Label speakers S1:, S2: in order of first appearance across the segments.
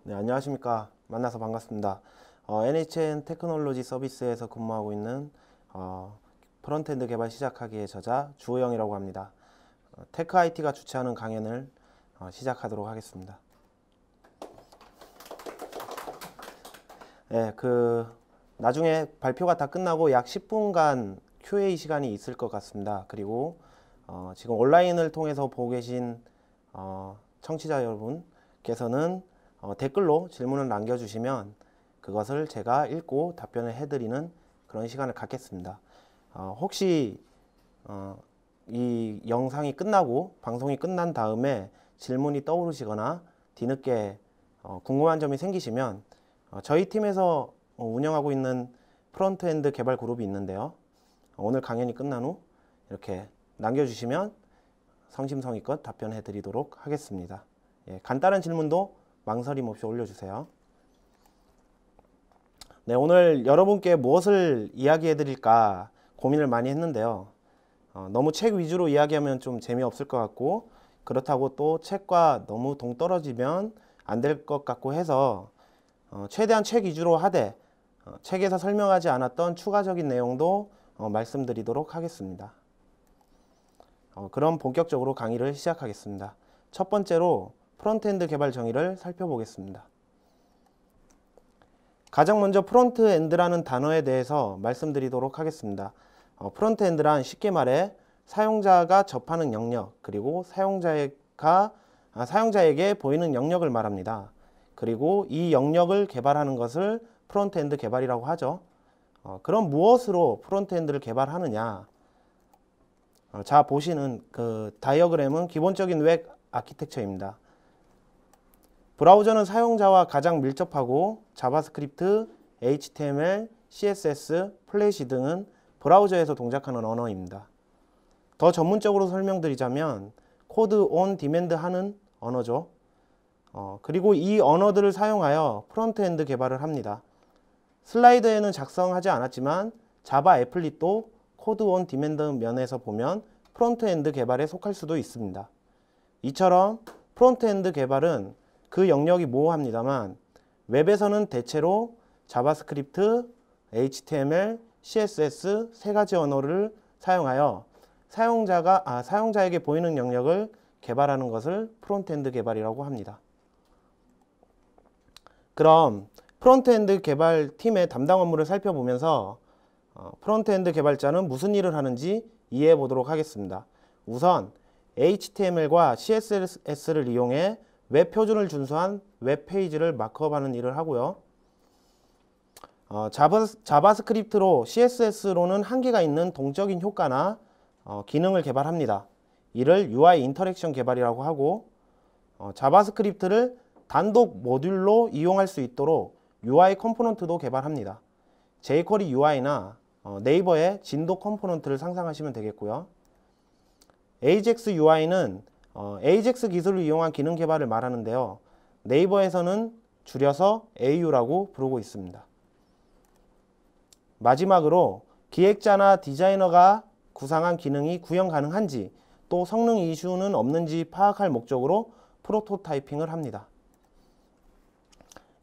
S1: 네, 안녕하십니까. 만나서 반갑습니다. NHN 테크놀로지 서비스에서 근무하고 있는 프론트엔드 개발 시작하기의 저자 주호영이라고 합니다. 테크 IT가 주최하는 강연을 시작하도록 하겠습니다. 네, 나중에 발표가 다 끝나고 약 10분간 Q&A 시간이 있을 것 같습니다. 그리고 지금 온라인을 통해서 보고 계신 청취자 여러분께서는 댓글로 질문을 남겨주시면 그것을 제가 읽고 답변을 해드리는 그런 시간을 갖겠습니다. 혹시 이 영상이 끝나고 방송이 끝난 다음에 질문이 떠오르시거나 뒤늦게 궁금한 점이 생기시면 저희 팀에서 운영하고 있는 프론트엔드 개발 그룹이 있는데요. 오늘 강연이 끝난 후 이렇게 남겨주시면 성심성의껏 답변해 드리도록 하겠습니다. 예, 간단한 질문도 망설임 없이 올려주세요. 네, 오늘 여러분께 무엇을 이야기해 드릴까 고민을 많이 했는데요. 너무 책 위주로 이야기하면 좀 재미없을 것 같고, 그렇다고 또 책과 너무 동떨어지면 안 될 것 같고 해서 최대한 책 위주로 하되 책에서 설명하지 않았던 추가적인 내용도 말씀드리도록 하겠습니다. 그럼 본격적으로 강의를 시작하겠습니다. 첫 번째로 프론트엔드 개발 정의를 살펴보겠습니다. 가장 먼저 프론트엔드라는 단어에 대해서 말씀드리도록 하겠습니다. 프론트엔드란 쉽게 말해 사용자가 접하는 영역, 그리고 사용자에게 보이는 영역을 말합니다. 그리고 이 영역을 개발하는 것을 프론트엔드 개발이라고 하죠. 그럼 무엇으로 프론트엔드를 개발하느냐? 자, 보시는 그 다이어그램은 기본적인 웹 아키텍처입니다. 브라우저는 사용자와 가장 밀접하고 자바스크립트, HTML, CSS, 플래시 등은 브라우저에서 동작하는 언어입니다. 더 전문적으로 설명드리자면 코드 온 디맨드 하는 언어죠. 그리고 이 언어들을 사용하여 프론트엔드 개발을 합니다. 슬라이드에는 작성하지 않았지만 자바 애플릿도 코드 온 디맨드 면에서 보면 프론트엔드 개발에 속할 수도 있습니다. 이처럼 프론트엔드 개발은 그 영역이 모호합니다만 웹에서는 대체로 자바스크립트, HTML, CSS 세 가지 언어를 사용하여 사용자에게 보이는 영역을 개발하는 것을 프론트엔드 개발이라고 합니다. 그럼 프론트엔드 개발 팀의 담당 업무를 살펴보면서 프론트엔드 개발자는 무슨 일을 하는지 이해해 보도록 하겠습니다. 우선 HTML과 CSS를 이용해 웹 표준을 준수한 웹 페이지를 마크업하는 일을 하고요. 자바스크립트로 CSS로는 한계가 있는 동적인 효과나 기능을 개발합니다. 이를 UI 인터랙션 개발이라고 하고, 자바스크립트를 단독 모듈로 이용할 수 있도록 UI 컴포넌트도 개발합니다. jQuery UI나 네이버의 진도 컴포넌트를 상상하시면 되겠고요. AJAX UI는 AJAX 기술을 이용한 기능 개발을 말하는데요. 네이버에서는 줄여서 AU라고 부르고 있습니다. 마지막으로 기획자나 디자이너가 구상한 기능이 구현 가능한지 또 성능 이슈는 없는지 파악할 목적으로 프로토타이핑을 합니다.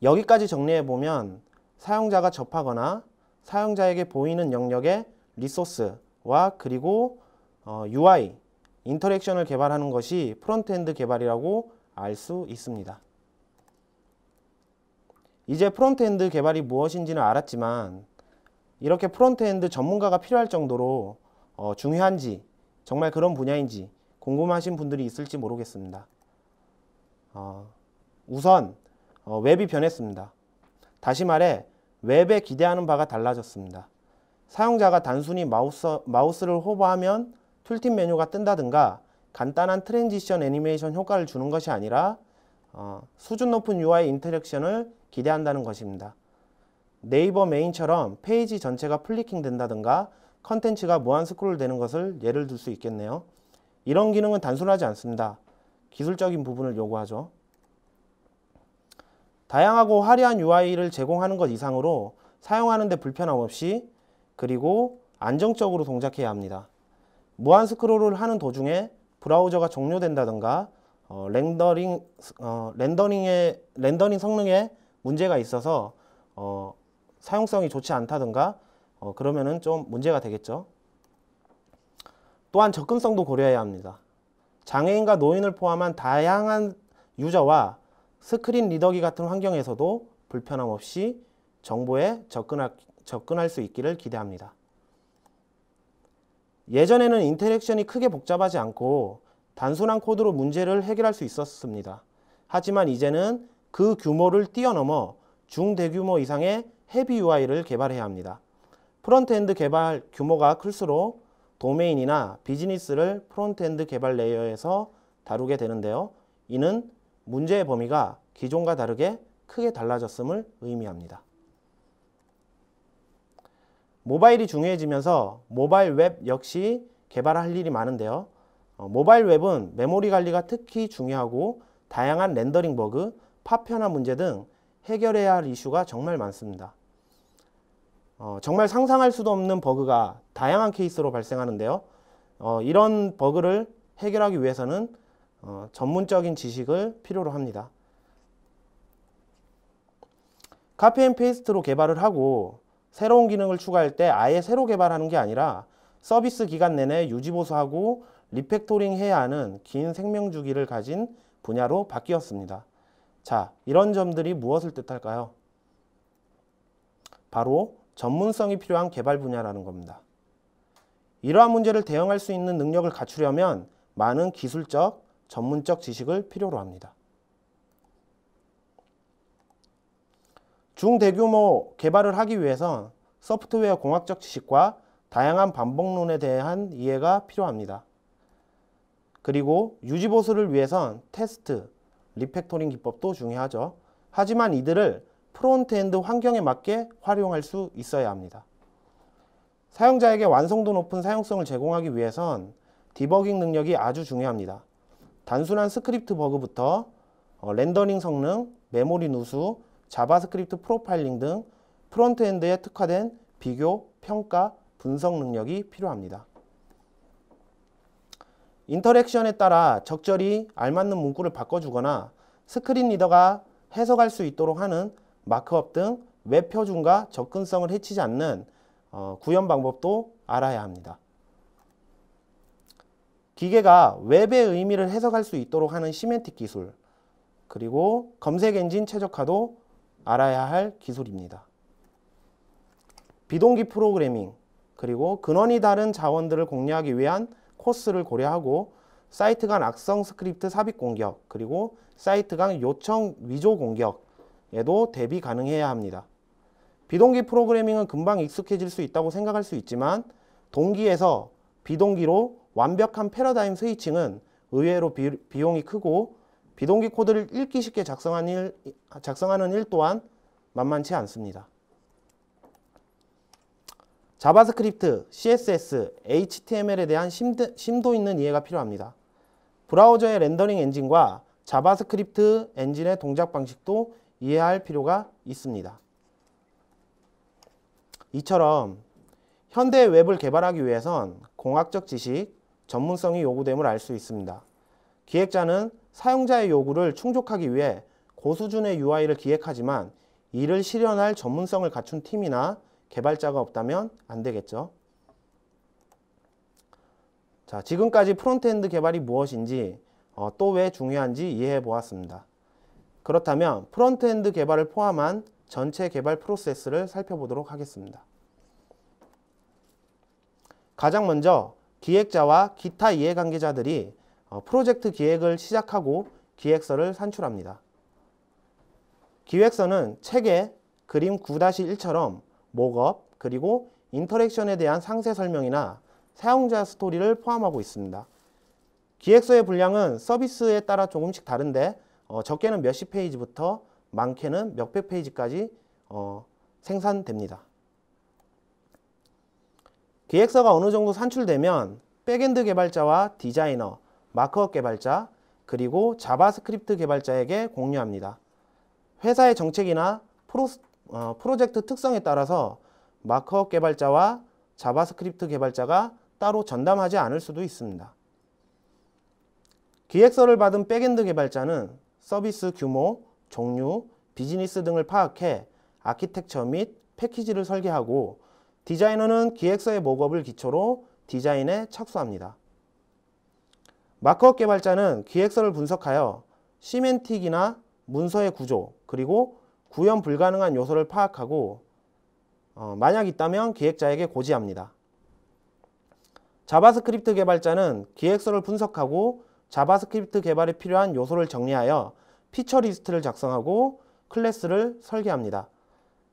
S1: 여기까지 정리해보면 사용자가 접하거나 사용자에게 보이는 영역의 리소스와 그리고 UI, 인터랙션을 개발하는 것이 프론트엔드 개발이라고 알 수 있습니다. 이제 프론트엔드 개발이 무엇인지는 알았지만 이렇게 프론트엔드 전문가가 필요할 정도로 중요한지 정말 그런 분야인지 궁금하신 분들이 있을지 모르겠습니다. 우선 웹이 변했습니다. 다시 말해 웹에 기대하는 바가 달라졌습니다. 사용자가 단순히 마우스를 호버하면 툴팁 메뉴가 뜬다든가 간단한 트랜지션 애니메이션 효과를 주는 것이 아니라 수준 높은 UI 인터랙션을 기대한다는 것입니다. 네이버 메인처럼 페이지 전체가 플리킹 된다든가 컨텐츠가 무한 스크롤 되는 것을 예를 들 수 있겠네요. 이런 기능은 단순하지 않습니다. 기술적인 부분을 요구하죠. 다양하고 화려한 UI를 제공하는 것 이상으로 사용하는 데 불편함 없이 그리고 안정적으로 동작해야 합니다. 무한 스크롤을 하는 도중에 브라우저가 종료된다든가 렌더링 성능에 문제가 있어서 사용성이 좋지 않다든가 그러면은 좀 문제가 되겠죠. 또한 접근성도 고려해야 합니다. 장애인과 노인을 포함한 다양한 유저와 스크린 리더기 같은 환경에서도 불편함 없이 정보에 접근할 수 있기를 기대합니다. 예전에는 인터랙션이 크게 복잡하지 않고 단순한 코드로 문제를 해결할 수 있었습니다. 하지만 이제는 그 규모를 뛰어넘어 중대규모 이상의 헤비 UI를 개발해야 합니다. 프론트엔드 개발 규모가 클수록 도메인이나 비즈니스를 프론트엔드 개발 레이어에서 다루게 되는데요. 이는 문제의 범위가 기존과 다르게 크게 달라졌음을 의미합니다. 모바일이 중요해지면서 모바일 웹 역시 개발할 일이 많은데요. 모바일 웹은 메모리 관리가 특히 중요하고 다양한 렌더링 버그, 파편화 문제 등 해결해야 할 이슈가 정말 많습니다. 정말 상상할 수도 없는 버그가 다양한 케이스로 발생하는데요. 이런 버그를 해결하기 위해서는 전문적인 지식을 필요로 합니다. 카피 앤 페이스트로 개발을 하고 새로운 기능을 추가할 때 아예 새로 개발하는 게 아니라 서비스 기간 내내 유지보수하고 리팩토링 해야 하는 긴 생명주기를 가진 분야로 바뀌었습니다. 자, 이런 점들이 무엇을 뜻할까요? 바로 전문성이 필요한 개발 분야라는 겁니다. 이러한 문제를 대응할 수 있는 능력을 갖추려면 많은 기술적, 전문적 지식을 필요로 합니다. 중대규모 개발을 하기 위해선 소프트웨어 공학적 지식과 다양한 반복론에 대한 이해가 필요합니다. 그리고 유지보수를 위해선 테스트, 리팩토링 기법도 중요하죠. 하지만 이들을 프론트엔드 환경에 맞게 활용할 수 있어야 합니다. 사용자에게 완성도 높은 사용성을 제공하기 위해선 디버깅 능력이 아주 중요합니다. 단순한 스크립트 버그부터 렌더링 성능, 메모리 누수, 자바스크립트 프로파일링 등 프론트엔드에 특화된 비교, 평가, 분석 능력이 필요합니다. 인터랙션에 따라 적절히 알맞는 문구를 바꿔주거나 스크린 리더가 해석할 수 있도록 하는 마크업 등 웹 표준과 접근성을 해치지 않는 구현 방법도 알아야 합니다. 기계가 웹의 의미를 해석할 수 있도록 하는 시멘틱 기술, 그리고 검색 엔진 최적화도 알아야 할 기술입니다. 비동기 프로그래밍, 그리고 근원이 다른 자원들을 공유하기 위한 코스를 고려하고 사이트 간 악성 스크립트 삽입 공격, 그리고 사이트 간 요청 위조 공격에도 대비 가능해야 합니다. 비동기 프로그래밍은 금방 익숙해질 수 있다고 생각할 수 있지만 동기에서 비동기로 완벽한 패러다임 스위칭은 의외로 비용이 크고 비동기 코드를 읽기 쉽게 작성하는 일 또한 만만치 않습니다. 자바스크립트, CSS, HTML에 대한 심도 있는 이해가 필요합니다. 브라우저의 렌더링 엔진과 자바스크립트 엔진의 동작 방식도 이해할 필요가 있습니다. 이처럼 현대의 웹을 개발하기 위해선 공학적 지식, 전문성이 요구됨을 알 수 있습니다. 기획자는 사용자의 요구를 충족하기 위해 고수준의 UI를 기획하지만 이를 실현할 전문성을 갖춘 팀이나 개발자가 없다면 안 되겠죠. 자, 지금까지 프론트엔드 개발이 무엇인지 또 왜 중요한지 이해해 보았습니다. 그렇다면 프론트엔드 개발을 포함한 전체 개발 프로세스를 살펴보도록 하겠습니다. 가장 먼저 기획자와 기타 이해관계자들이 프로젝트 기획을 시작하고 기획서를 산출합니다. 기획서는 책의 그림 9-1처럼 목업, 그리고 인터랙션에 대한 상세 설명이나 사용자 스토리를 포함하고 있습니다. 기획서의 분량은 서비스에 따라 조금씩 다른데 적게는 몇십 페이지부터 많게는 몇백 페이지까지 생산됩니다. 기획서가 어느 정도 산출되면 백엔드 개발자와 디자이너, 마크업 개발자, 그리고 자바스크립트 개발자에게 공유합니다. 회사의 정책이나 프로젝트 특성에 따라서 마크업 개발자와 자바스크립트 개발자가 따로 전담하지 않을 수도 있습니다. 기획서를 받은 백엔드 개발자는 서비스 규모, 종류, 비즈니스 등을 파악해 아키텍처 및 패키지를 설계하고 디자이너는 기획서의 목업을 기초로 디자인에 착수합니다. 마크업 개발자는 기획서를 분석하여 시멘틱이나 문서의 구조, 그리고 구현 불가능한 요소를 파악하고 만약 있다면 기획자에게 고지합니다. 자바스크립트 개발자는 기획서를 분석하고 자바스크립트 개발에 필요한 요소를 정리하여 피처 리스트를 작성하고 클래스를 설계합니다.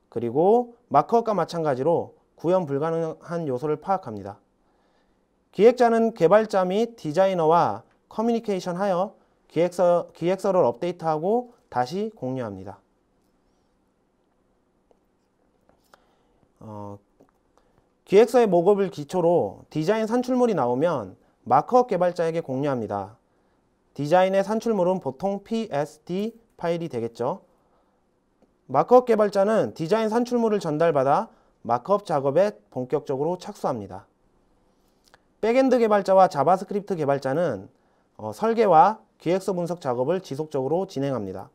S1: 그리고 마크업과 마찬가지로 구현 불가능한 요소를 파악합니다. 기획자는 개발자 및 디자이너와 커뮤니케이션하여 기획서를 업데이트하고 다시 공유합니다. 기획서의 목업을 기초로 디자인 산출물이 나오면 마크업 개발자에게 공유합니다. 디자인의 산출물은 보통 PSD 파일이 되겠죠. 마크업 개발자는 디자인 산출물을 전달받아 마크업 작업에 본격적으로 착수합니다. 백엔드 개발자와 자바스크립트 개발자는 설계와 기획서 분석 작업을 지속적으로 진행합니다.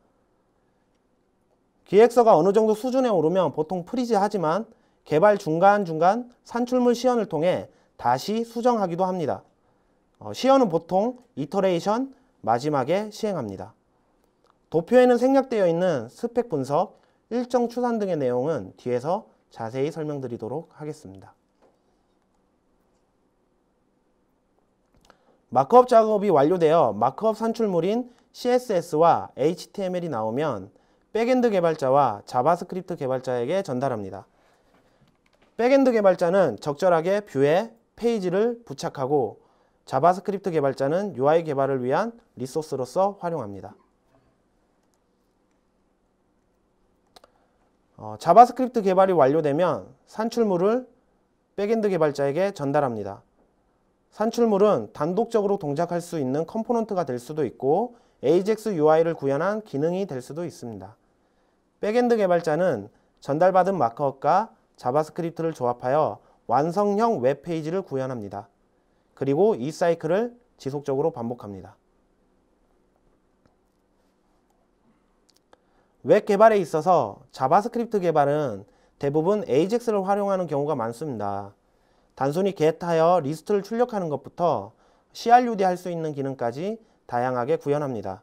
S1: 기획서가 어느 정도 수준에 오르면 보통 프리즈하지만 개발 중간중간 산출물 시연을 통해 다시 수정하기도 합니다. 시연은 보통 이터레이션 마지막에 시행합니다. 도표에는 생략되어 있는 스펙 분석, 일정 추산 등의 내용은 뒤에서 자세히 설명드리도록 하겠습니다. 마크업 작업이 완료되어 마크업 산출물인 CSS와 HTML이 나오면 백엔드 개발자와 자바스크립트 개발자에게 전달합니다. 백엔드 개발자는 적절하게 뷰에 페이지를 부착하고 자바스크립트 개발자는 UI 개발을 위한 리소스로서 활용합니다. 자바스크립트 개발이 완료되면 산출물을 백엔드 개발자에게 전달합니다. 산출물은 단독적으로 동작할 수 있는 컴포넌트가 될 수도 있고 AJAX UI를 구현한 기능이 될 수도 있습니다. 백엔드 개발자는 전달받은 마크업과 자바스크립트를 조합하여 완성형 웹페이지를 구현합니다. 그리고 이 사이클을 지속적으로 반복합니다. 웹 개발에 있어서 자바스크립트 개발은 대부분 AJAX를 활용하는 경우가 많습니다. 단순히 get하여 리스트를 출력하는 것부터 CRUD 할 수 있는 기능까지 다양하게 구현합니다.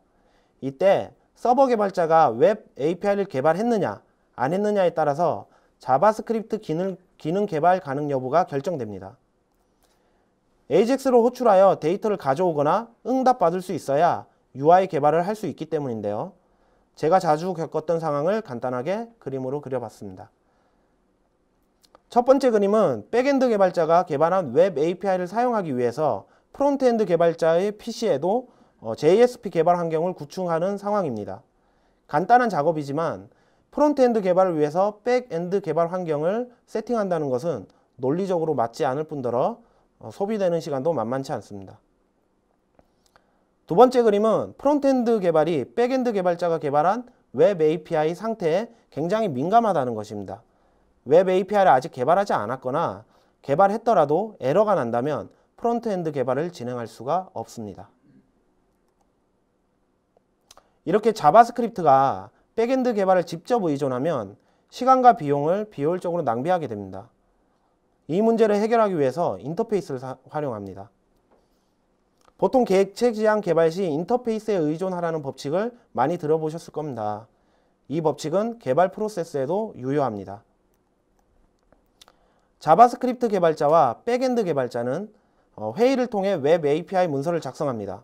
S1: 이때 서버 개발자가 웹 API를 개발했느냐 안 했느냐에 따라서 자바스크립트 기능 개발 가능 여부가 결정됩니다. AJAX로 호출하여 데이터를 가져오거나 응답받을 수 있어야 UI 개발을 할 수 있기 때문인데요. 제가 자주 겪었던 상황을 간단하게 그림으로 그려봤습니다. 첫 번째 그림은 백엔드 개발자가 개발한 웹 API를 사용하기 위해서 프론트엔드 개발자의 PC에도 JSP 개발 환경을 구축하는 상황입니다. 간단한 작업이지만 프론트엔드 개발을 위해서 백엔드 개발 환경을 세팅한다는 것은 논리적으로 맞지 않을 뿐더러 소비되는 시간도 만만치 않습니다. 두 번째 그림은 프론트엔드 개발이 백엔드 개발자가 개발한 웹 API 상태에 굉장히 민감하다는 것입니다. 웹 API를 아직 개발하지 않았거나 개발했더라도 에러가 난다면 프론트엔드 개발을 진행할 수가 없습니다. 이렇게 자바스크립트가 백엔드 개발을 직접 의존하면 시간과 비용을 비효율적으로 낭비하게 됩니다. 이 문제를 해결하기 위해서 인터페이스를 활용합니다. 보통 객체 지향 개발 시 인터페이스에 의존하라는 법칙을 많이 들어보셨을 겁니다. 이 법칙은 개발 프로세스에도 유효합니다. 자바스크립트 개발자와 백엔드 개발자는 회의를 통해 웹 API 문서를 작성합니다.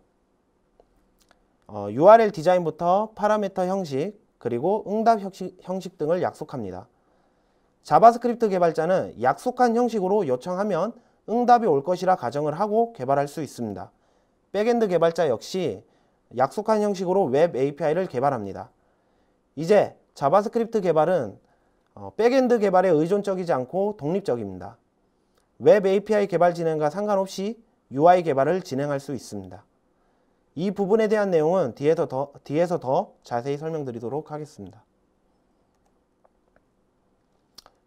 S1: URL 디자인부터 파라미터 형식, 그리고 응답 형식 등을 약속합니다. 자바스크립트 개발자는 약속한 형식으로 요청하면 응답이 올 것이라 가정을 하고 개발할 수 있습니다. 백엔드 개발자 역시 약속한 형식으로 웹 API를 개발합니다. 이제 자바스크립트 개발은 백엔드 개발에 의존적이지 않고 독립적입니다. 웹 API 개발 진행과 상관없이 UI 개발을 진행할 수 있습니다. 이 부분에 대한 내용은 뒤에서 더 자세히 설명드리도록 하겠습니다.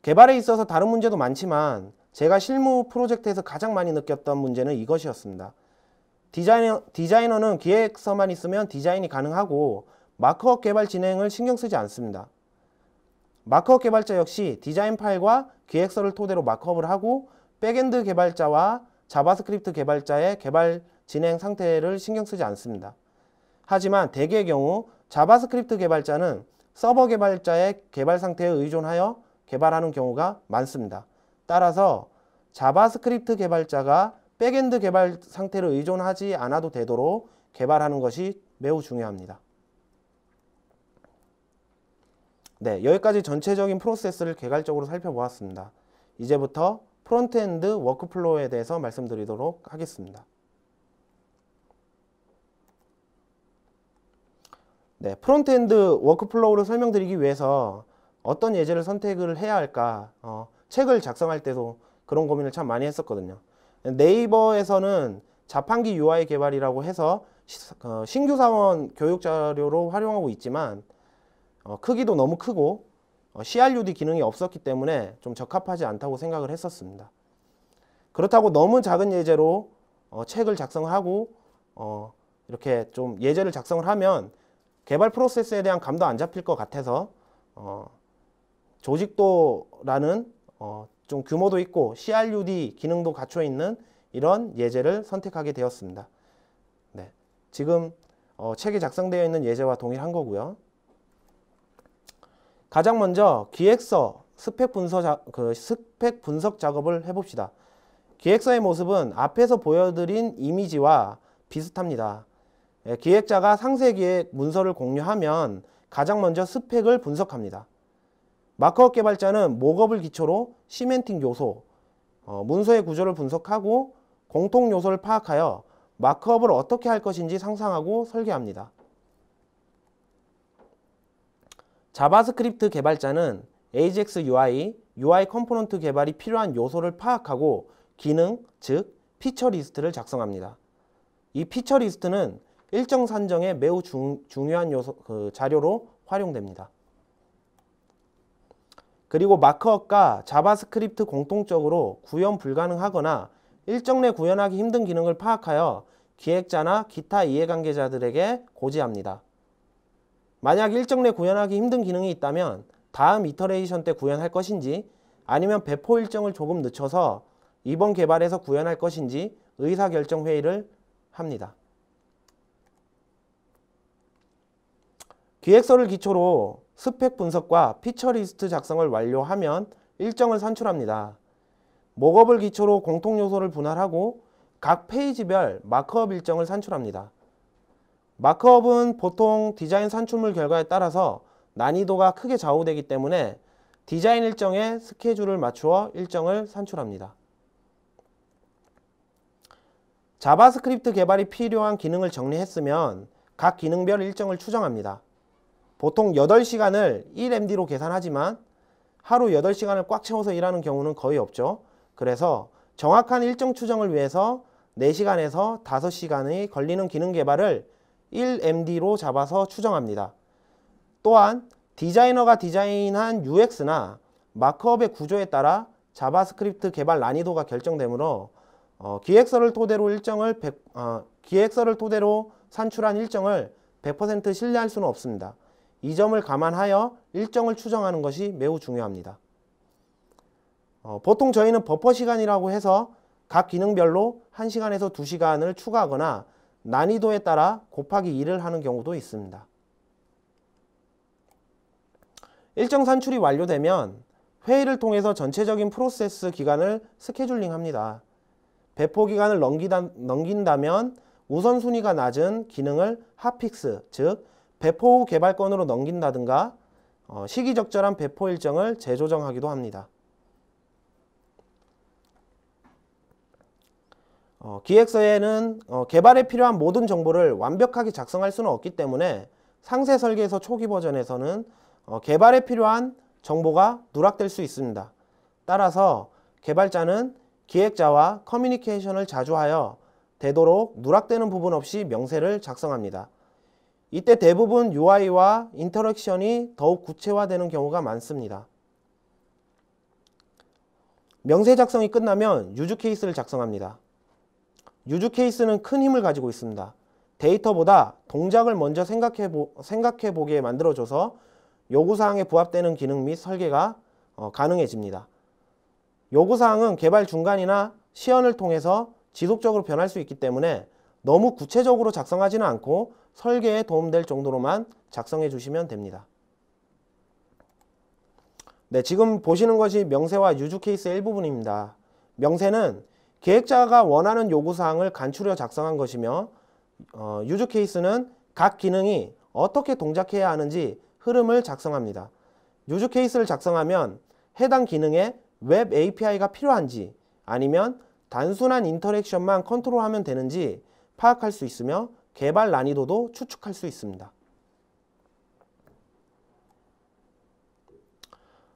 S1: 개발에 있어서 다른 문제도 많지만 제가 실무 프로젝트에서 가장 많이 느꼈던 문제는 이것이었습니다. 디자이너는 기획서만 있으면 디자인이 가능하고 마크업 개발 진행을 신경 쓰지 않습니다. 마크업 개발자 역시 디자인 파일과 기획서를 토대로 마크업을 하고 백엔드 개발자와 자바스크립트 개발자의 개발 진행 상태를 신경 쓰지 않습니다. 하지만 대개의 경우 자바스크립트 개발자는 서버 개발자의 개발 상태에 의존하여 개발하는 경우가 많습니다. 따라서 자바스크립트 개발자가 백엔드 개발 상태를 의존하지 않아도 되도록 개발하는 것이 매우 중요합니다. 네, 여기까지 전체적인 프로세스를 개괄적으로 살펴보았습니다. 이제부터 프론트엔드 워크플로우에 대해서 말씀드리도록 하겠습니다. 네, 프론트엔드 워크플로우를 설명드리기 위해서 어떤 예제를 선택을 해야 할까? 책을 작성할 때도 그런 고민을 참 많이 했었거든요. 네이버에서는 자판기 UI 개발이라고 해서 신규 사원 교육 자료로 활용하고 있지만 크기도 너무 크고 CRUD 기능이 없었기 때문에 좀 적합하지 않다고 생각을 했었습니다. 그렇다고 너무 작은 예제로 책을 작성하고 이렇게 좀 예제를 작성을 하면 개발 프로세스에 대한 감도 안 잡힐 것 같아서 조직도라는 좀 규모도 있고 CRUD 기능도 갖춰 있는 이런 예제를 선택하게 되었습니다. 네, 지금 책에 작성되어 있는 예제와 동일한 거고요. 가장 먼저 기획서 스펙 분석 작업을 해봅시다. 기획서의 모습은 앞에서 보여드린 이미지와 비슷합니다. 기획자가 상세 기획 문서를 공유하면 가장 먼저 스펙을 분석합니다. 마크업 개발자는 목업을 기초로 시멘팅 요소, 문서의 구조를 분석하고 공통 요소를 파악하여 마크업을 어떻게 할 것인지 상상하고 설계합니다. 자바스크립트 개발자는 AJAX UI 컴포넌트 개발이 필요한 요소를 파악하고 기능, 즉 피처 리스트를 작성합니다. 이 피처 리스트는 일정 산정에 매우 중요한 자료로 활용됩니다. 그리고 마크업과 자바스크립트 공통적으로 구현 불가능하거나 일정 내 구현하기 힘든 기능을 파악하여 기획자나 기타 이해관계자들에게 고지합니다. 만약 일정 내 구현하기 힘든 기능이 있다면 다음 이터레이션 때 구현할 것인지 아니면 배포 일정을 조금 늦춰서 이번 개발에서 구현할 것인지 의사결정 회의를 합니다. 기획서를 기초로 스펙 분석과 피처 리스트 작성을 완료하면 일정을 산출합니다. 목업을 기초로 공통 요소를 분할하고 각 페이지별 마크업 일정을 산출합니다. 마크업은 보통 디자인 산출물 결과에 따라서 난이도가 크게 좌우되기 때문에 디자인 일정에 스케줄을 맞추어 일정을 산출합니다. 자바스크립트 개발이 필요한 기능을 정리했으면 각 기능별 일정을 추정합니다. 보통 8시간을 1MD로 계산하지만 하루 8시간을 꽉 채워서 일하는 경우는 거의 없죠. 그래서 정확한 일정 추정을 위해서 4시간에서 5시간이 걸리는 기능 개발을 1MD로 잡아서 추정합니다. 또한 디자이너가 디자인한 UX나 마크업의 구조에 따라 자바스크립트 개발 난이도가 결정되므로 기획서를 토대로 산출한 일정을 100% 신뢰할 수는 없습니다. 이 점을 감안하여 일정을 추정하는 것이 매우 중요합니다. 보통 저희는 버퍼 시간이라고 해서 각 기능별로 1시간에서 2시간을 추가하거나 난이도에 따라 곱하기 2를 하는 경우도 있습니다. 일정 산출이 완료되면 회의를 통해서 전체적인 프로세스 기간을 스케줄링합니다. 배포 기간을 넘긴다면 우선순위가 낮은 기능을 핫픽스, 즉 배포 후 개발권으로 넘긴다든가 시기적절한 배포 일정을 재조정하기도 합니다. 기획서에는 개발에 필요한 모든 정보를 완벽하게 작성할 수는 없기 때문에 상세 설계에서 초기 버전에서는 개발에 필요한 정보가 누락될 수 있습니다. 따라서 개발자는 기획자와 커뮤니케이션을 자주 하여 되도록 누락되는 부분 없이 명세를 작성합니다. 이때 대부분 UI와 인터랙션이 더욱 구체화되는 경우가 많습니다. 명세 작성이 끝나면 유즈 케이스를 작성합니다. 유즈 케이스는 큰 힘을 가지고 있습니다. 데이터보다 동작을 먼저 생각해 보게 만들어줘서 요구사항에 부합되는 기능 및 설계가 가능해집니다. 요구사항은 개발 중간이나 시연을 통해서 지속적으로 변할 수 있기 때문에 너무 구체적으로 작성하지는 않고 설계에 도움될 정도로만 작성해 주시면 됩니다. 네, 지금 보시는 것이 명세와 유즈 케이스의 일부분입니다. 명세는 계획자가 원하는 요구사항을 간추려 작성한 것이며 유즈 케이스는 각 기능이 어떻게 동작해야 하는지 흐름을 작성합니다. 유즈 케이스를 작성하면 해당 기능에 웹 API가 필요한지 아니면 단순한 인터랙션만 컨트롤하면 되는지 파악할 수 있으며 개발 난이도도 추측할 수 있습니다.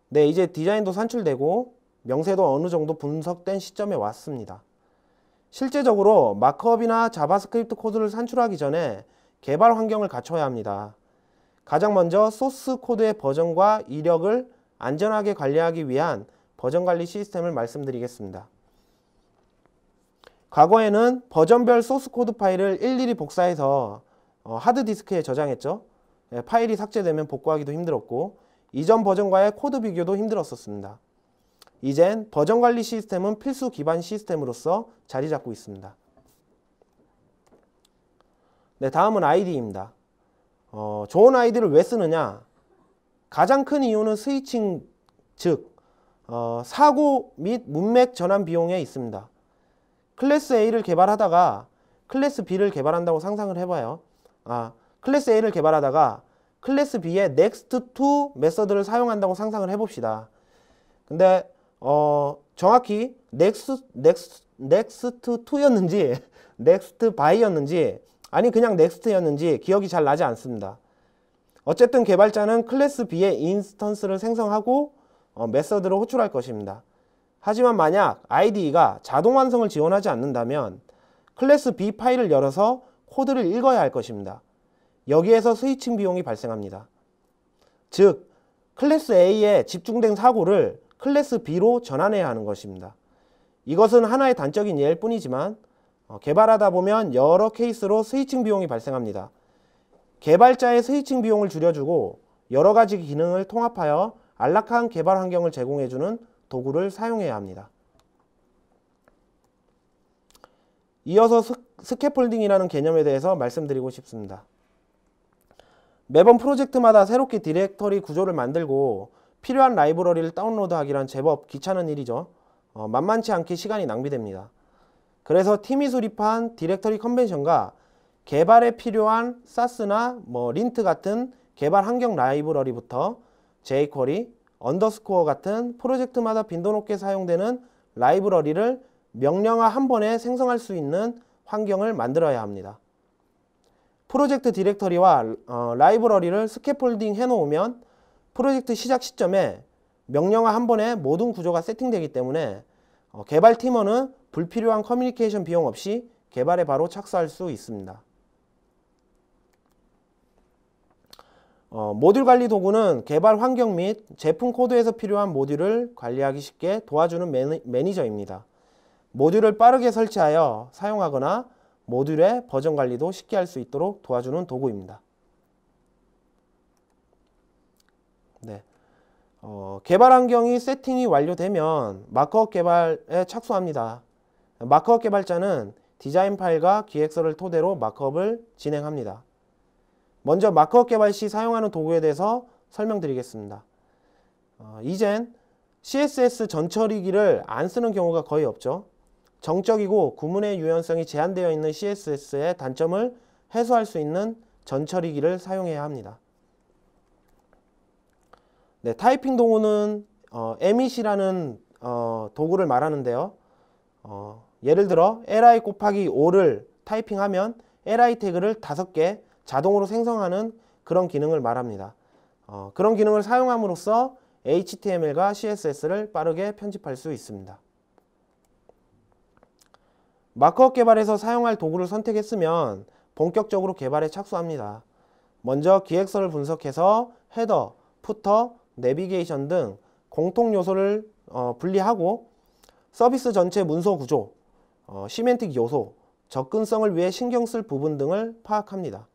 S1: 네, 이제 디자인도 산출되고 명세도 어느 정도 분석된 시점에 왔습니다. 실제적으로 마크업이나 자바스크립트 코드를 산출하기 전에 개발 환경을 갖춰야 합니다. 가장 먼저 소스 코드의 버전과 이력을 안전하게 관리하기 위한 버전 관리 시스템을 말씀드리겠습니다. 과거에는 버전별 소스 코드 파일을 일일이 복사해서 하드디스크에 저장했죠. 파일이 삭제되면 복구하기도 힘들었고 이전 버전과의 코드 비교도 힘들었었습니다. 이젠 버전 관리 시스템은 필수 기반 시스템으로서 자리 잡고 있습니다. 네, 다음은 IDE입니다. 좋은 아이디를 왜 쓰느냐? 가장 큰 이유는 스위칭, 즉 사고 및 문맥 전환 비용에 있습니다. 클래스 A를 개발하다가 클래스 B를 개발한다고 상상을 해봐요. 클래스 A를 개발하다가 클래스 B의 next to 메서드를 사용한다고 상상을 해봅시다. 근데 정확히 next to였는지 next by였는지 아니 그냥 next였는지 기억이 잘 나지 않습니다. 어쨌든 개발자는 클래스 B의 인스턴스를 생성하고 메서드를 호출할 것입니다. 하지만 만약 IDE가 자동 완성을 지원하지 않는다면 클래스 B 파일을 열어서 코드를 읽어야 할 것입니다. 여기에서 스위칭 비용이 발생합니다. 즉 클래스 A에 집중된 사고를 클래스 B로 전환해야 하는 것입니다. 이것은 하나의 단적인 예일 뿐이지만 개발하다 보면 여러 케이스로 스위칭 비용이 발생합니다. 개발자의 스위칭 비용을 줄여주고 여러 가지 기능을 통합하여 안락한 개발 환경을 제공해주는 도구를 사용해야 합니다. 이어서 스캐폴딩이라는 개념에 대해서 말씀드리고 싶습니다. 매번 프로젝트마다 새롭게 디렉터리 구조를 만들고 필요한 라이브러리를 다운로드하기란 제법 귀찮은 일이죠. 만만치 않게 시간이 낭비됩니다. 그래서 팀이 수립한 디렉터리 컨벤션과 개발에 필요한 사스나 린트 같은 개발 환경 라이브러리부터 jQuery, 언더스코어 같은 프로젝트마다 빈도 높게 사용되는 라이브러리를 명령어 한 번에 생성할 수 있는 환경을 만들어야 합니다. 프로젝트 디렉터리와 라이브러리를 스캐폴딩 해놓으면 프로젝트 시작 시점에 명령어 한 번에 모든 구조가 세팅되기 때문에 개발팀원은 불필요한 커뮤니케이션 비용 없이 개발에 바로 착수할 수 있습니다. 모듈 관리 도구는 개발 환경 및 제품 코드에서 필요한 모듈을 관리하기 쉽게 도와주는 매니저입니다. 모듈을 빠르게 설치하여 사용하거나 모듈의 버전 관리도 쉽게 할 수 있도록 도와주는 도구입니다. 네. 개발 환경이 세팅이 완료되면 마크업 개발에 착수합니다. 마크업 개발자는 디자인 파일과 기획서를 토대로 마크업을 진행합니다. 먼저 마크업 개발 시 사용하는 도구에 대해서 설명드리겠습니다. 이젠 CSS 전처리기를 안 쓰는 경우가 거의 없죠. 정적이고 구문의 유연성이 제한되어 있는 CSS의 단점을 해소할 수 있는 전처리기를 사용해야 합니다. 네, 타이핑 도구는 MEC라는 도구를 말하는데요. 예를 들어 li 곱하기 5를 타이핑하면 li 태그를 5개 자동으로 생성하는 그런 기능을 말합니다. 그런 기능을 사용함으로써 HTML과 CSS를 빠르게 편집할 수 있습니다. 마크업 개발에서 사용할 도구를 선택했으면 본격적으로 개발에 착수합니다. 먼저 기획서를 분석해서 헤더, 푸터, 내비게이션 등 공통 요소를 분리하고 서비스 전체 문서 구조, 시멘틱 요소, 접근성을 위해 신경 쓸 부분 등을 파악합니다.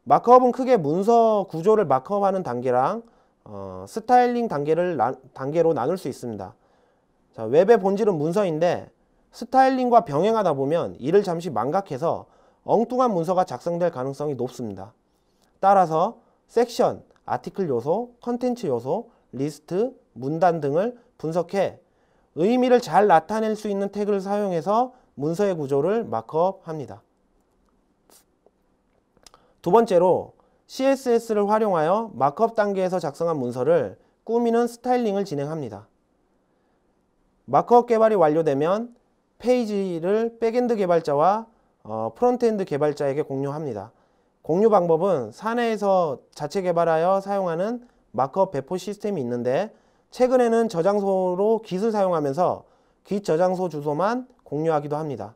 S1: 마크업은 크게 문서 구조를 마크업하는 단계랑 스타일링 단계로 나눌 수 있습니다. 자, 웹의 본질은 문서인데 스타일링과 병행하다 보면 이를 잠시 망각해서 엉뚱한 문서가 작성될 가능성이 높습니다. 따라서 섹션, 아티클 요소, 컨텐츠 요소, 리스트, 문단 등을 분석해 의미를 잘 나타낼 수 있는 태그를 사용해서 문서의 구조를 마크업합니다. 두 번째로 CSS를 활용하여 마크업 단계에서 작성한 문서를 꾸미는 스타일링을 진행합니다. 마크업 개발이 완료되면 페이지를 백엔드 개발자와 프론트엔드 개발자에게 공유합니다. 공유 방법은 사내에서 자체 개발하여 사용하는 마크업 배포 시스템이 있는데 최근에는 저장소로 Git을 사용하면서 Git 저장소 주소만 공유하기도 합니다.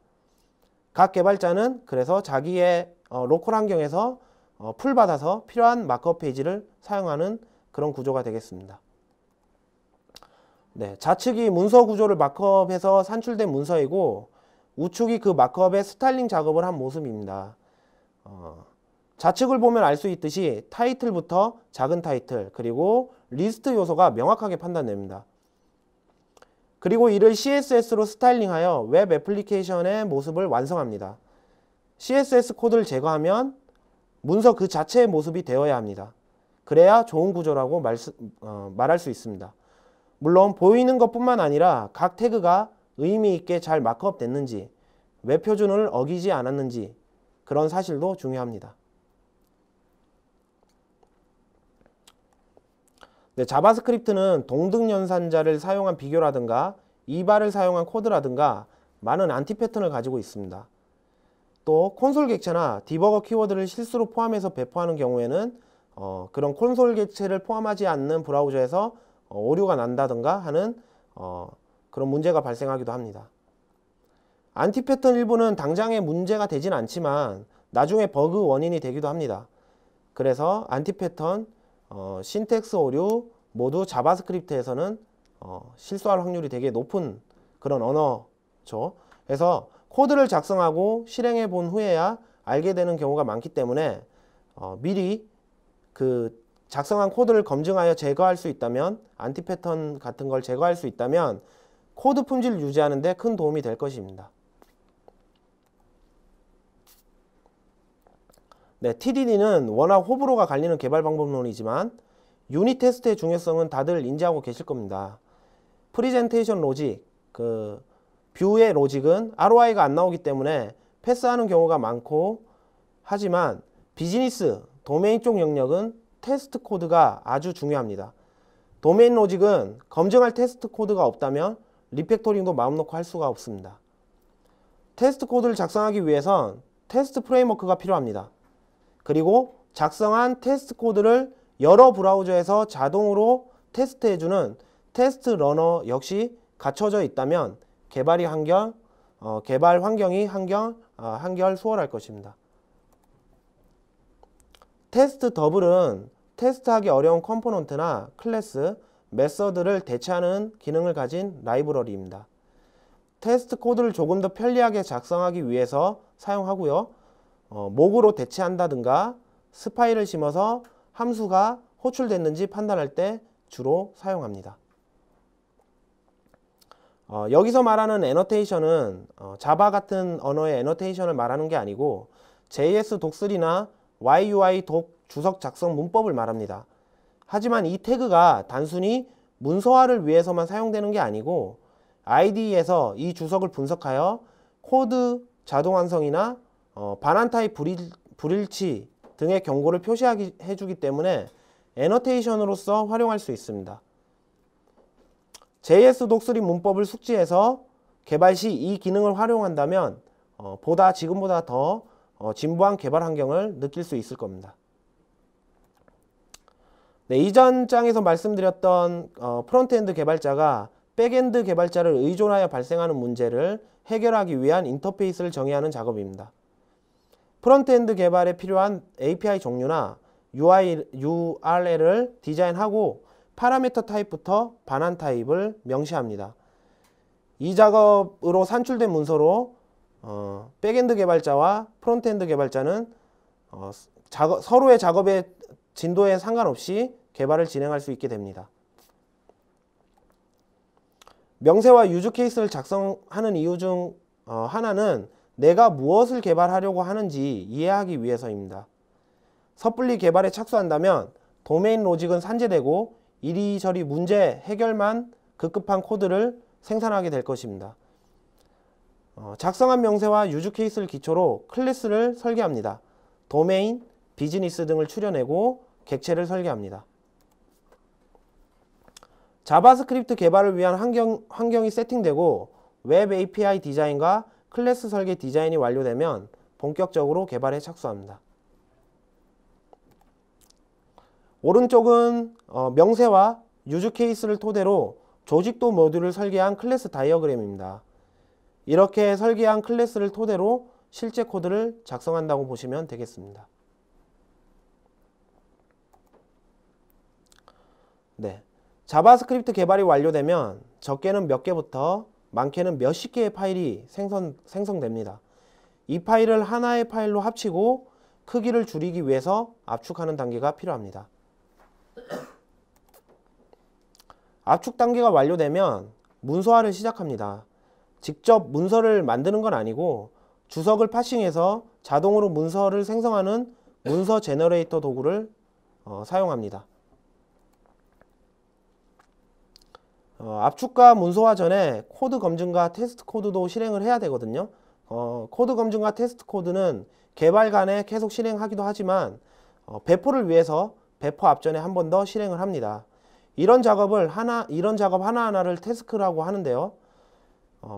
S1: 각 개발자는 그래서 자기의 로컬 환경에서 풀 받아서 필요한 마크업 페이지를 사용하는 그런 구조가 되겠습니다. 네, 좌측이 문서 구조를 마크업해서 산출된 문서이고 우측이 그 마크업의 스타일링 작업을 한 모습입니다. 좌측을 보면 알 수 있듯이 타이틀부터 작은 타이틀 그리고 리스트 요소가 명확하게 판단됩니다. 그리고 이를 CSS로 스타일링하여 웹 애플리케이션의 모습을 완성합니다. CSS 코드를 제거하면 문서 그 자체의 모습이 되어야 합니다. 그래야 좋은 구조라고 말할 수 있습니다. 물론 보이는 것뿐만 아니라 각 태그가 의미 있게 잘 마크업 됐는지 웹 표준을 어기지 않았는지 그런 사실도 중요합니다. 네, 자바스크립트는 동등 연산자를 사용한 비교라든가 이발을 사용한 코드라든가 많은 안티 패턴을 가지고 있습니다. 또 콘솔 객체나 디버거 키워드를 실수로 포함해서 배포하는 경우에는 그런 콘솔 객체를 포함하지 않는 브라우저에서 오류가 난다든가 하는 그런 문제가 발생하기도 합니다. 안티 패턴 일부는 당장의 문제가 되진 않지만 나중에 버그 원인이 되기도 합니다. 그래서 안티 패턴, 신텍스 오류 모두 자바스크립트에서는 실수할 확률이 되게 높은 그런 언어죠. 그래서 코드를 작성하고 실행해 본 후에야 알게 되는 경우가 많기 때문에 미리 그 작성한 코드를 검증하여 제거할 수 있다면 안티 패턴 같은 걸 제거할 수 있다면 코드 품질을 유지하는 데 큰 도움이 될 것입니다. 네, TDD는 워낙 호불호가 갈리는 개발 방법론이지만 유닛 테스트의 중요성은 다들 인지하고 계실 겁니다. 프리젠테이션 로직, 뷰의 로직은 ROI가 안 나오기 때문에 패스하는 경우가 많고 하지만 비즈니스, 도메인 쪽 영역은 테스트 코드가 아주 중요합니다. 도메인 로직은 검증할 테스트 코드가 없다면 리팩토링도 마음 놓고 할 수가 없습니다. 테스트 코드를 작성하기 위해선 테스트 프레임워크가 필요합니다. 그리고 작성한 테스트 코드를 여러 브라우저에서 자동으로 테스트해주는 테스트 러너 역시 갖춰져 있다면 개발 환경이 한결 수월할 것입니다. 테스트 더블은 테스트하기 어려운 컴포넌트나 클래스, 메서드를 대체하는 기능을 가진 라이브러리입니다. 테스트 코드를 조금 더 편리하게 작성하기 위해서 사용하고요. 목으로 대체한다든가 스파이를 심어서 함수가 호출됐는지 판단할 때 주로 사용합니다. 여기서 말하는 애너테이션은 자바 같은 언어의 애너테이션을 말하는 게 아니고 JS 독3나 YUI 독 주석 작성 문법을 말합니다. 하지만 이 태그가 단순히 문서화를 위해서만 사용되는 게 아니고 IDE에서 이 주석을 분석하여 코드 자동 완성이나 반환 타입 불일치 등의 경고를 표시해주기 때문에 애너테이션으로서 활용할 수 있습니다. JS 독3 문법을 숙지해서 개발 시 이 기능을 활용한다면 지금보다 더 진보한 개발 환경을 느낄 수 있을 겁니다. 네, 이전 장에서 말씀드렸던 프론트엔드 개발자가 백엔드 개발자를 의존하여 발생하는 문제를 해결하기 위한 인터페이스를 정의하는 작업입니다. 프론트엔드 개발에 필요한 API 종류나 URL을 디자인하고 파라미터 타입부터 반환 타입을 명시합니다. 이 작업으로 산출된 문서로 백엔드 개발자와 프론트엔드 개발자는 서로의 작업의 진도에 상관없이 개발을 진행할 수 있게 됩니다. 명세와 유즈 케이스를 작성하는 이유 중 하나는 내가 무엇을 개발하려고 하는지 이해하기 위해서입니다. 섣불리 개발에 착수한다면 도메인 로직은 산재되고 이리저리 문제 해결만 급급한 코드를 생산하게 될 것입니다. 작성한 명세와 유즈 케이스를 기초로 클래스를 설계합니다. 도메인, 비즈니스 등을 추려내고 객체를 설계합니다. 자바스크립트 개발을 위한 환경이 세팅되고 웹 API 디자인과 클래스 설계 디자인이 완료되면 본격적으로 개발에 착수합니다. 오른쪽은 명세와 유즈 케이스를 토대로 조직도 모듈을 설계한 클래스 다이어그램입니다. 이렇게 설계한 클래스를 토대로 실제 코드를 작성한다고 보시면 되겠습니다. 네, 자바스크립트 개발이 완료되면 적게는 몇 개부터 많게는 몇십 개의 파일이 생성됩니다. 이 파일을 하나의 파일로 합치고 크기를 줄이기 위해서 압축하는 단계가 필요합니다. 압축 단계가 완료되면 문서화를 시작합니다. 직접 문서를 만드는 건 아니고 주석을 파싱해서 자동으로 문서를 생성하는 문서 제너레이터 도구를 사용합니다. 압축과 문서화 전에 코드 검증과 테스트 코드도 실행을 해야 되거든요. 코드 검증과 테스트 코드는 개발 간에 계속 실행하기도 하지만 배포를 위해서 배포 앞전에 한 번 더 실행을 합니다. 이런 작업 하나하나를 태스크라고 하는데요.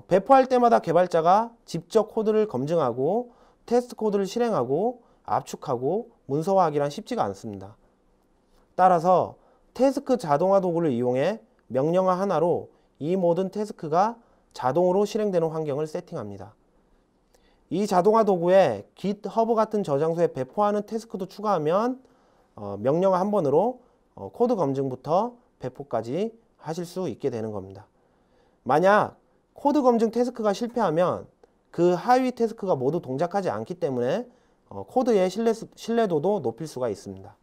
S1: 배포할 때마다 개발자가 직접 코드를 검증하고 테스트 코드를 실행하고 압축하고 문서화하기란 쉽지가 않습니다. 따라서 태스크 자동화 도구를 이용해 명령어 하나로 이 모든 태스크가 자동으로 실행되는 환경을 세팅합니다. 이 자동화 도구에 GitHub 같은 저장소에 배포하는 태스크도 추가하면 명령어 한 번으로 코드 검증부터 배포까지 하실 수 있게 되는 겁니다. 만약 코드 검증 태스크가 실패하면 그 하위 태스크가 모두 동작하지 않기 때문에 코드의 신뢰도도 높일 수가 있습니다.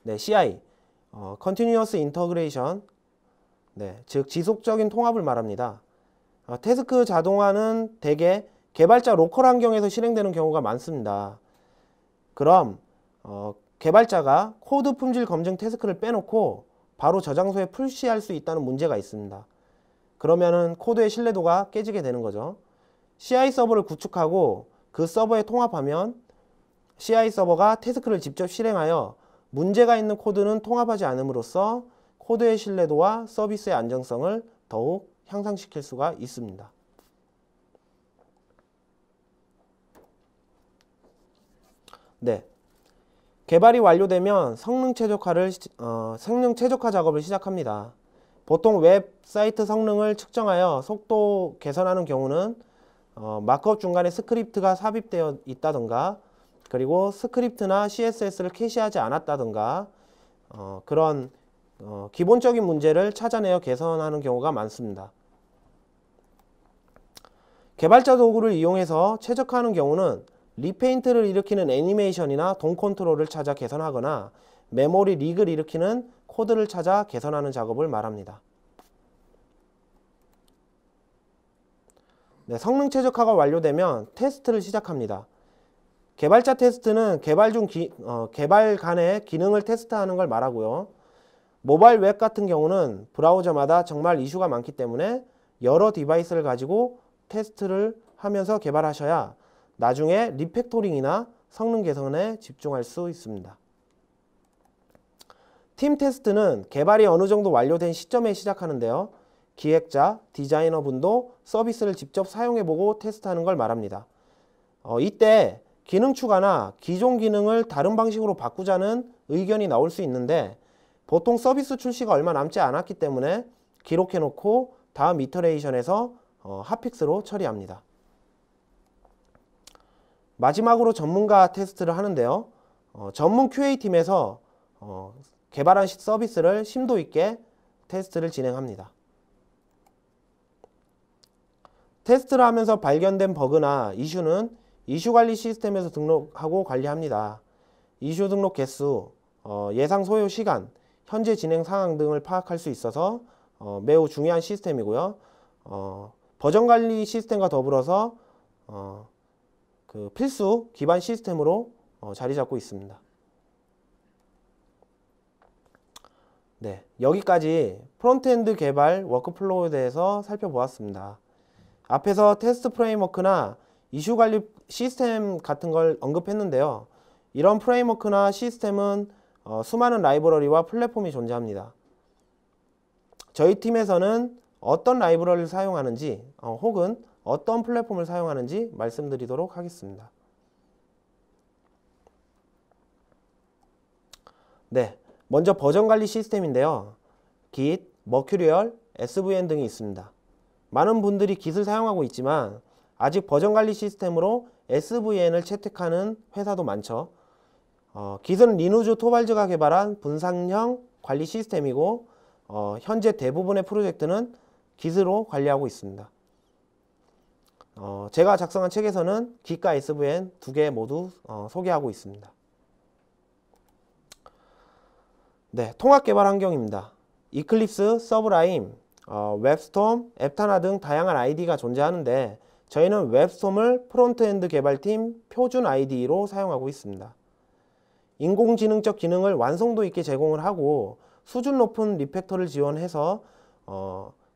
S1: 네, CI Continuous Integration, 네, 즉 지속적인 통합을 말합니다. 태스크 자동화는 대개 개발자 로컬 환경에서 실행되는 경우가 많습니다. 그럼 개발자가 코드 품질 검증 태스크를 빼놓고 바로 저장소에 푸시할 수 있다는 문제가 있습니다. 그러면은 코드의 신뢰도가 깨지게 되는 거죠. CI 서버를 구축하고 그 서버에 통합하면 CI 서버가 태스크를 직접 실행하여 문제가 있는 코드는 통합하지 않음으로써 코드의 신뢰도와 서비스의 안정성을 더욱 향상시킬 수가 있습니다. 네, 개발이 완료되면 성능 최적화 작업을 시작합니다. 보통 웹사이트 성능을 측정하여 속도 개선하는 경우는 마크업 중간에 스크립트가 삽입되어 있다든가 그리고 스크립트나 CSS를 캐시하지 않았다든가 그런 기본적인 문제를 찾아내어 개선하는 경우가 많습니다. 개발자 도구를 이용해서 최적화하는 경우는 리페인트를 일으키는 애니메이션이나 돔 컨트롤을 찾아 개선하거나 메모리 릭을 일으키는 코드를 찾아 개선하는 작업을 말합니다. 네, 성능 최적화가 완료되면 테스트를 시작합니다. 개발자 테스트는 개발 간의 기능을 테스트하는 걸 말하고요. 모바일 웹 같은 경우는 브라우저마다 정말 이슈가 많기 때문에 여러 디바이스를 가지고 테스트를 하면서 개발하셔야 나중에 리팩토링이나 성능 개선에 집중할 수 있습니다. 팀 테스트는 개발이 어느 정도 완료된 시점에 시작하는데요. 기획자, 디자이너분도 서비스를 직접 사용해보고 테스트하는 걸 말합니다. 이때 기능 추가나 기존 기능을 다른 방식으로 바꾸자는 의견이 나올 수 있는데 보통 서비스 출시가 얼마 남지 않았기 때문에 기록해놓고 다음 이터레이션에서 핫픽스로 처리합니다. 마지막으로 전문가 테스트를 하는데요. 전문 QA팀에서 개발한 서비스를 심도 있게 테스트를 진행합니다. 테스트를 하면서 발견된 버그나 이슈는 이슈 관리 시스템에서 등록하고 관리합니다. 이슈 등록 개수, 예상 소요 시간, 현재 진행 상황 등을 파악할 수 있어서 매우 중요한 시스템이고요. 버전 관리 시스템과 더불어서 그 필수 기반 시스템으로 자리 잡고 있습니다. 네, 여기까지 프론트엔드 개발 워크플로우에 대해서 살펴보았습니다. 앞에서 테스트 프레임워크나 이슈 관리 시스템 같은 걸 언급했는데요. 이런 프레임워크나 시스템은 수많은 라이브러리와 플랫폼이 존재합니다. 저희 팀에서는 어떤 라이브러리를 사용하는지 혹은 어떤 플랫폼을 사용하는지 말씀드리도록 하겠습니다. 네, 먼저 버전 관리 시스템인데요. Git, Mercurial, SVN 등이 있습니다. 많은 분들이 Git을 사용하고 있지만 아직 버전 관리 시스템으로 SVN을 채택하는 회사도 많죠. Git은 리누즈 토발즈가 개발한 분산형 관리 시스템이고 현재 대부분의 프로젝트는 Git으로 관리하고 있습니다. 제가 작성한 책에서는 Git과 SVN 두 개 모두 소개하고 있습니다. 네, 통합 개발 환경입니다. 이클립스, 서브라임, 웹스톰, 앱타나 등 다양한 ID가 존재하는데 저희는 웹스톰을 프론트엔드 개발팀 표준 IDE로 사용하고 있습니다. 인공지능적 기능을 완성도 있게 제공을 하고 수준 높은 리팩터를 지원해서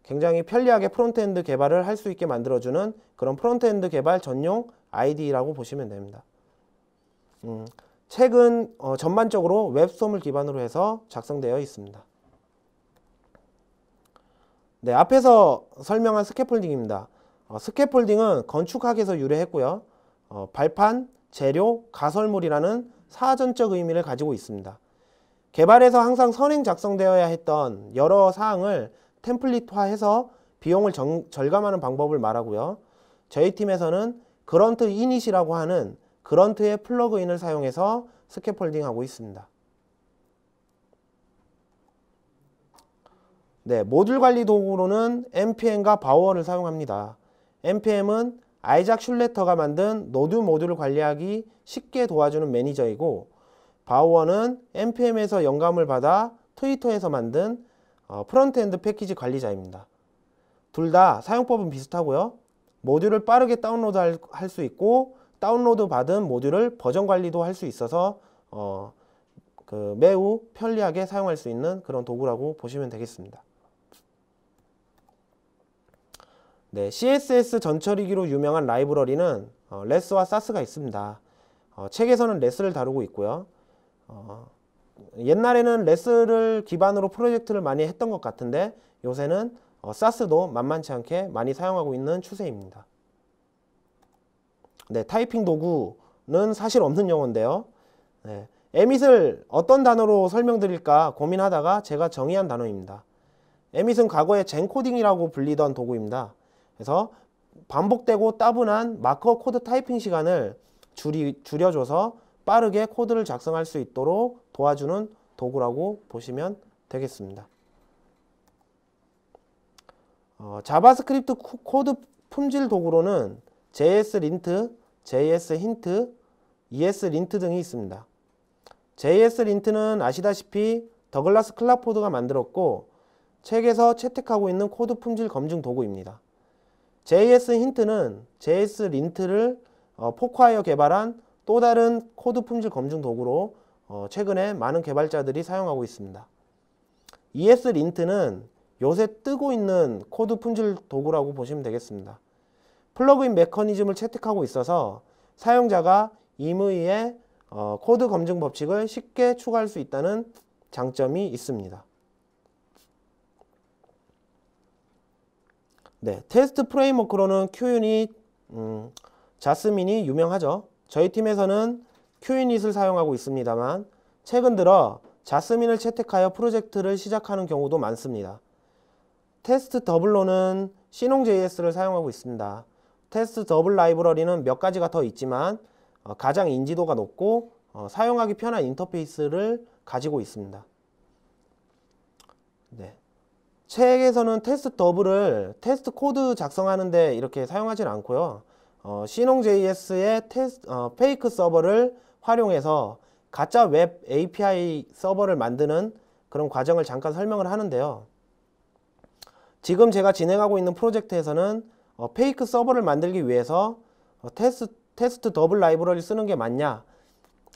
S1: 굉장히 편리하게 프론트엔드 개발을 할 수 있게 만들어주는 그런 프론트엔드 개발 전용 IDE라고 보시면 됩니다. 책은 전반적으로 웹스톰을 기반으로 해서 작성되어 있습니다. 네, 앞에서 설명한 스캐폴딩입니다. 스캐폴딩은 건축학에서 유래했고요. 발판, 재료, 가설물이라는 사전적 의미를 가지고 있습니다. 개발에서 항상 선행 작성되어야 했던 여러 사항을 템플릿화해서 비용을 절감하는 방법을 말하고요. 저희 팀에서는 그런트 이닛이라고 하는 그런트의 플러그인을 사용해서 스캐폴딩하고 있습니다. 네, 모듈 관리 도구로는 npm과 바우어를 사용합니다. npm은 아이작 슐레터가 만든 노드 모듈을 관리하기 쉽게 도와주는 매니저이고 바우어는 npm에서 영감을 받아 트위터에서 만든 프론트엔드 패키지 관리자입니다. 둘 다 사용법은 비슷하고요. 모듈을 빠르게 다운로드 할 수 있고 다운로드 받은 모듈을 버전 관리도 할 수 있어서 매우 편리하게 사용할 수 있는 그런 도구라고 보시면 되겠습니다. 네, CSS 전처리기로 유명한 라이브러리는 레스와 사스가 있습니다. 책에서는 레스를 다루고 있고요. 옛날에는 레스를 기반으로 프로젝트를 많이 했던 것 같은데 요새는 사스도 만만치 않게 많이 사용하고 있는 추세입니다. 네, 타이핑 도구는 사실 없는 용어인데요. 네, 에밋을 어떤 단어로 설명드릴까 고민하다가 제가 정의한 단어입니다. 에밋은 과거에 젠코딩이라고 불리던 도구입니다. 그래서 반복되고 따분한 마커 코드 타이핑 시간을 줄여줘서 빠르게 코드를 작성할 수 있도록 도와주는 도구라고 보시면 되겠습니다. 자바스크립트 코드 품질 도구로는 JS 린트, JS 힌트, ES 린트 등이 있습니다. JS 린트는 아시다시피 더글라스 클라포드가 만들었고 책에서 채택하고 있는 코드 품질 검증 도구입니다. JS 힌트는 JS 린트를 포크하여 개발한 또 다른 코드 품질 검증 도구로 최근에 많은 개발자들이 사용하고 있습니다. ES 린트는 요새 뜨고 있는 코드 품질 도구라고 보시면 되겠습니다. 플러그인 메커니즘을 채택하고 있어서 사용자가 임의의 코드 검증 법칙을 쉽게 추가할 수 있다는 장점이 있습니다. 네, 테스트 프레임워크로는 Q유닛, 자스민이 유명하죠. 저희 팀에서는 Q유닛을 사용하고 있습니다만 최근 들어 자스민을 채택하여 프로젝트를 시작하는 경우도 많습니다. 테스트 더블로는 시농JS를 사용하고 있습니다. 테스트 더블 라이브러리는 몇 가지가 더 있지만 가장 인지도가 높고 사용하기 편한 인터페이스를 가지고 있습니다. 네. 책에서는 테스트 더블을 테스트 코드 작성하는데 이렇게 사용하진 않고요. C농.js의 페이크 서버를 활용해서 가짜 웹 API 서버를 만드는 그런 과정을 잠깐 설명을 하는데요. 지금 제가 진행하고 있는 프로젝트에서는 페이크 서버를 만들기 위해서 테스트 더블 라이브러리를 쓰는 게 맞냐,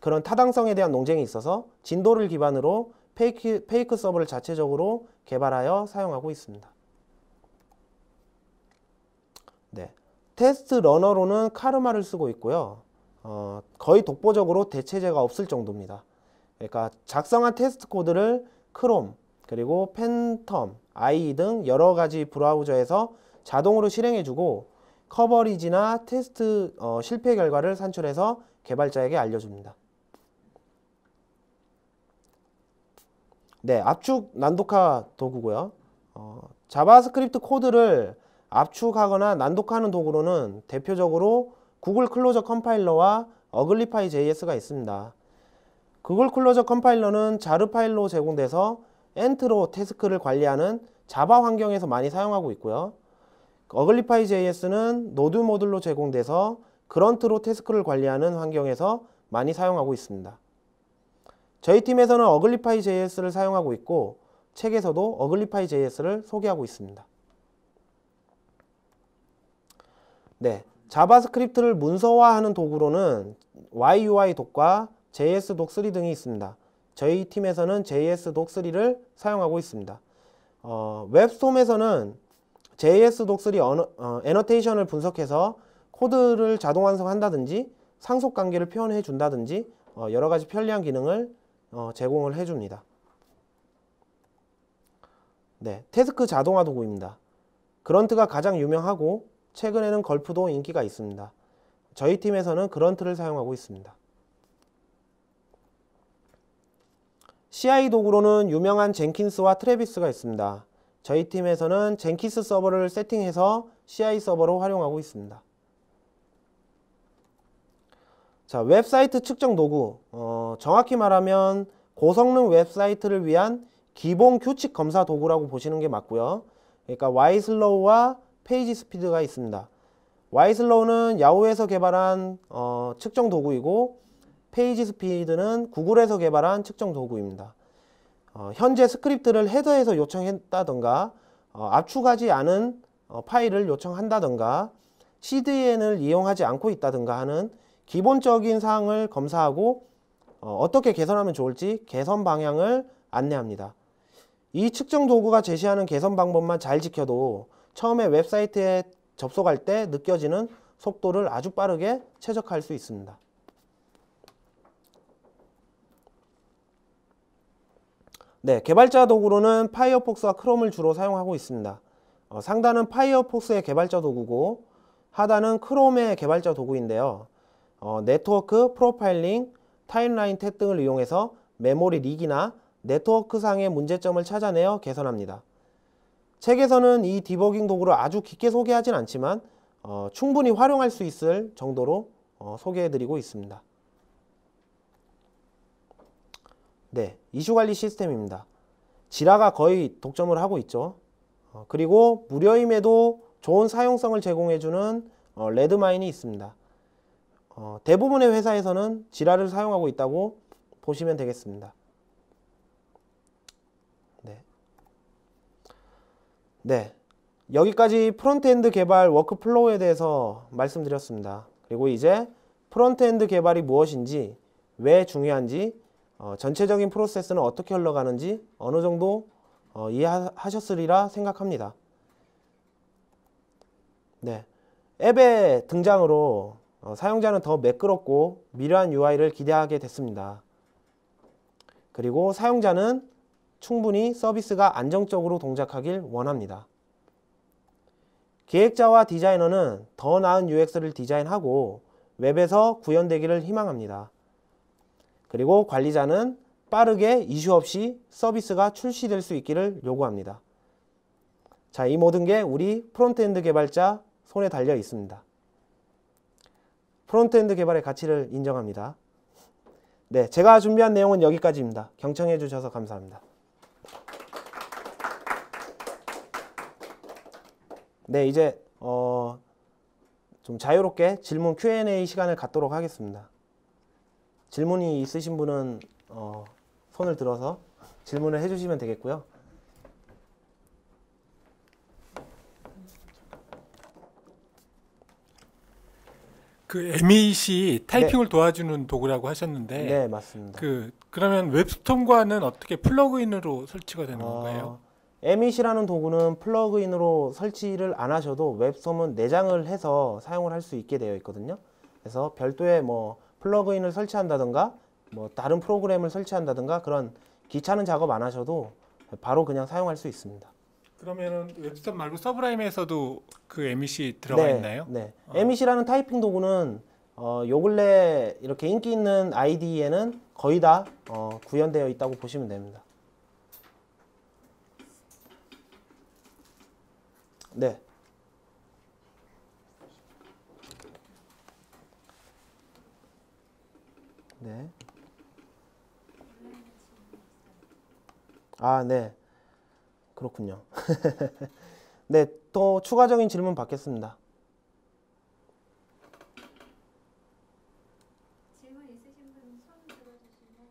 S1: 그런 타당성에 대한 논쟁이 있어서 진도를 기반으로 페이크 서버를 자체적으로 개발하여 사용하고 있습니다. 네, 테스트 러너로는 카르마를 쓰고 있고요. 거의 독보적으로 대체제가 없을 정도입니다. 그러니까 작성한 테스트 코드를 크롬, 그리고 팬텀, IE 등 여러 가지 브라우저에서 자동으로 실행해주고 커버리지나 테스트 실패 결과를 산출해서 개발자에게 알려줍니다. 네, 압축 난독화 도구고요. 자바스크립트 코드를 압축하거나 난독화하는 도구로는 대표적으로 구글 클로저 컴파일러와 어글리파이 JS가 있습니다. 구글 클로저 컴파일러는 자르 파일로 제공돼서 엔트로 태스크를 관리하는 자바 환경에서 많이 사용하고 있고요. 어글리파이 JS는 노드 모듈로 제공돼서 그런트로 태스크를 관리하는 환경에서 많이 사용하고 있습니다. 저희 팀에서는 어글리파이 JS를 사용하고 있고 책에서도 어글리파이 JS를 소개하고 있습니다. 네, 자바스크립트를 문서화하는 도구로는 YUIDoc과 JSDoc3 등이 있습니다. 저희 팀에서는 JSDoc3를 사용하고 있습니다. 웹스톰에서는 JSDoc3 애너테이션을 분석해서 코드를 자동 완성한다든지 상속 관계를 표현해 준다든지 여러 가지 편리한 기능을 제공을 해줍니다. 네, 태스크 자동화 도구입니다. 그런트가 가장 유명하고 최근에는 걸프도 인기가 있습니다. 저희 팀에서는 그런트를 사용하고 있습니다. CI 도구로는 유명한 젠킨스와 트래비스가 있습니다. 저희 팀에서는 젠킨스 서버를 세팅해서 CI 서버로 활용하고 있습니다. 자, 웹사이트 측정 도구, 정확히 말하면 고성능 웹사이트를 위한 기본 규칙 검사 도구라고 보시는 게 맞고요. 그러니까 Yslow와 페이지 스피드가 있습니다. Yslow는 야후에서 개발한 측정 도구이고 페이지 스피드는 구글에서 개발한 측정 도구입니다. 현재 스크립트를 헤더에서 요청했다던가 압축하지 않은 파일을 요청한다던가 CDN을 이용하지 않고 있다던가 하는 기본적인 사항을 검사하고 어떻게 개선하면 좋을지 개선 방향을 안내합니다. 이 측정 도구가 제시하는 개선 방법만 잘 지켜도 처음에 웹사이트에 접속할 때 느껴지는 속도를 아주 빠르게 최적화할 수 있습니다. 네, 개발자 도구로는 파이어폭스와 크롬을 주로 사용하고 있습니다. 상단은 파이어폭스의 개발자 도구고 하단은 크롬의 개발자 도구인데요. 네트워크, 프로파일링, 타임라인 탭 등을 이용해서 메모리 리기나 네트워크상의 문제점을 찾아내어 개선합니다. 책에서는 이 디버깅 도구를 아주 깊게 소개하진 않지만 충분히 활용할 수 있을 정도로 소개해드리고 있습니다. 네, 이슈관리 시스템입니다. 지라가 거의 독점을 하고 있죠. 그리고 무료임에도 좋은 사용성을 제공해주는 레드마인이 있습니다. 대부분의 회사에서는 지라를 사용하고 있다고 보시면 되겠습니다. 네, 여기까지 프론트엔드 개발 워크플로우에 대해서 말씀드렸습니다. 그리고 이제 프론트엔드 개발이 무엇인지, 왜 중요한지, 전체적인 프로세스는 어떻게 흘러가는지 어느 정도 이해하셨으리라 생각합니다. 네, 앱의 등장으로 사용자는 더 매끄럽고 미려한 UI를 기대하게 됐습니다. 그리고 사용자는 충분히 서비스가 안정적으로 동작하길 원합니다. 기획자와 디자이너는 더 나은 UX를 디자인하고 웹에서 구현되기를 희망합니다. 그리고 관리자는 빠르게 이슈 없이 서비스가 출시될 수 있기를 요구합니다. 자, 이 모든 게 우리 프론트엔드 개발자 손에 달려 있습니다. 프론트엔드 개발의 가치를 인정합니다. 네, 제가 준비한 내용은 여기까지입니다. 경청해 주셔서 감사합니다. 네, 이제 좀 자유롭게 질문 Q&A 시간을 갖도록 하겠습니다. 질문이 있으신 분은 손을 들어서 질문을 해주시면 되겠고요.
S2: 그 에밋이
S1: 네,
S2: 타이핑을 도와주는 도구라고 하셨는데
S1: 네, 맞습니다.
S2: 그러면 웹스톰과는 어떻게 플러그인으로 설치가 되는 건가요?
S1: 어, 에밋이라는 도구는 플러그인으로 설치를 안 하셔도 웹솜은 내장을 해서 사용을 할 수 있게 되어 있거든요. 그래서 별도의 뭐 플러그인을 설치한다든가 뭐 다른 프로그램을 설치한다든가 그런 귀찮은 작업 안 하셔도 바로 그냥 사용할 수 있습니다.
S2: 그러면은 웹스톰 말고 서브라임에서도 그 에밋이 들어가
S1: 네,
S2: 있나요?
S1: 네. 에밋이라는 타이핑 도구는 요 근래 이렇게 인기 있는 IDE에는 거의 다 구현되어 있다고 보시면 됩니다. 네. 네. 아, 네. 그렇군요. 네, 또 추가적인 질문 받겠습니다.
S3: 질문 있으신 분 손 들어주시면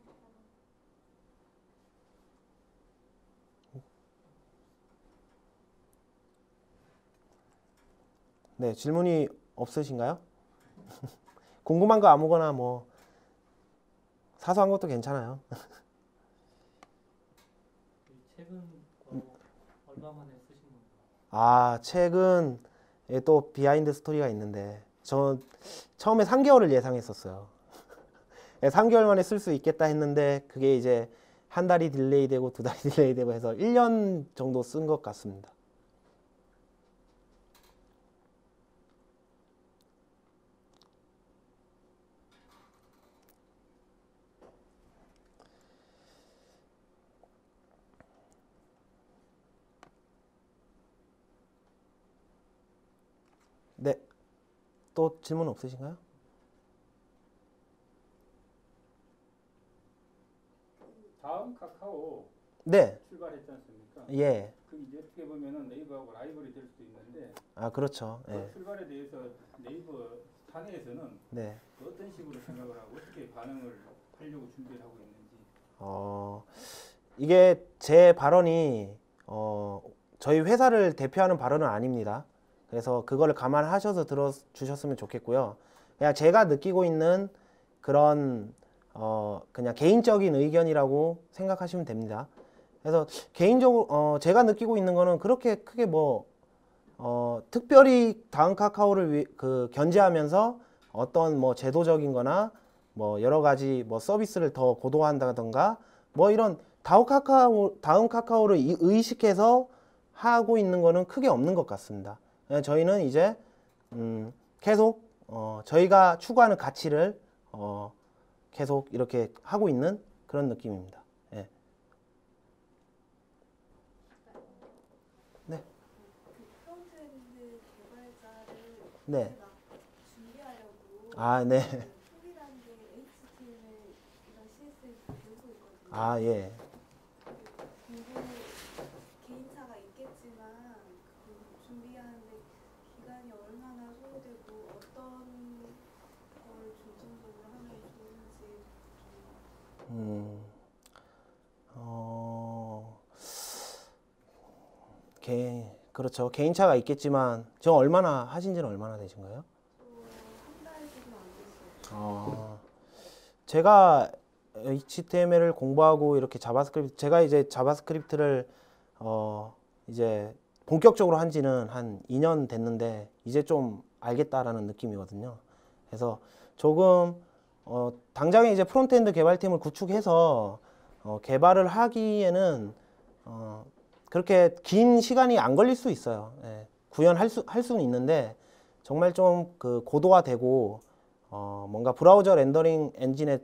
S1: 네, 질문이 없으신가요? 궁금한 거 아무거나 뭐 사소한 것도 괜찮아요.
S4: 책은 얼마 만에 쓰신 건가요?
S1: 아, 최근 또 비하인드 스토리가 있는데 저 처음에 3개월을 예상했었어요. 3개월 만에 쓸 수 있겠다 했는데 그게 이제 한 달이 딜레이 되고 두 달이 딜레이 되고 해서 1년 정도 쓴 것 같습니다. 네, 또 질문 없으신가요?
S5: 다음 카카오
S1: 네,
S5: 출발했지 않습니까?
S1: 예.
S5: 그 이제 어떻게 보면은 네이버하고 라이벌이 될 수도 있는데
S1: 아, 그렇죠.
S5: 그
S1: 예.
S5: 출발에 대해서 네이버 사내에서는
S1: 네.
S5: 어떤 식으로 생각을 하고 어떻게 반응을 하려고 준비를 하고 있는지.
S1: 이게 제 발언이 저희 회사를 대표하는 발언은 아닙니다. 그래서 그거를 감안하셔서 들어주셨으면 좋겠고요. 그냥 제가 느끼고 있는 그런 그냥 개인적인 의견이라고 생각하시면 됩니다. 그래서 개인적으로 제가 느끼고 있는 거는 그렇게 크게 뭐 특별히 다음 카카오를 견제하면서 어떤 뭐 제도적인 거나 뭐 여러 가지 뭐 서비스를 더 고도화한다던가 뭐 이런 다음 카카오를 의식해서 하고 있는 거는 크게 없는 것 같습니다. 저희는 이제 계속 저희가 추구하는 가치를 계속 이렇게 하고 있는 그런 느낌입니다. 예. 네.
S3: 그 프론트엔드 개발자를
S1: 네.
S3: 막 준비하려고
S1: 아, 네.
S3: 초기 단계 HTML 이런 CSS 배우고 있거든요.
S1: 아, 예.
S3: 공부 개인차가 있겠지만 그 준비하는데 기간이 얼마나 소요되고 어떤 걸 중점적으로 하면 좋은지
S1: 음, 어, 그렇죠. 개인차가 있겠지만, 저 얼마나 하신 지는 얼마나 되신가요?
S3: 한 달 정도 안 됐어요.
S1: 제가 HTML을 공부하고 이렇게 제가 이제 자바스크립트를, 이제 본격적으로 한 지는 한 2년 됐는데, 이제 좀 알겠다라는 느낌이거든요. 그래서 조금, 당장에 이제 프론트엔드 개발팀을 구축해서, 개발을 하기에는, 그렇게 긴 시간이 안 걸릴 수 있어요. 예, 할 수는 있는데, 정말 좀 그 고도화되고, 뭔가 브라우저 렌더링 엔진에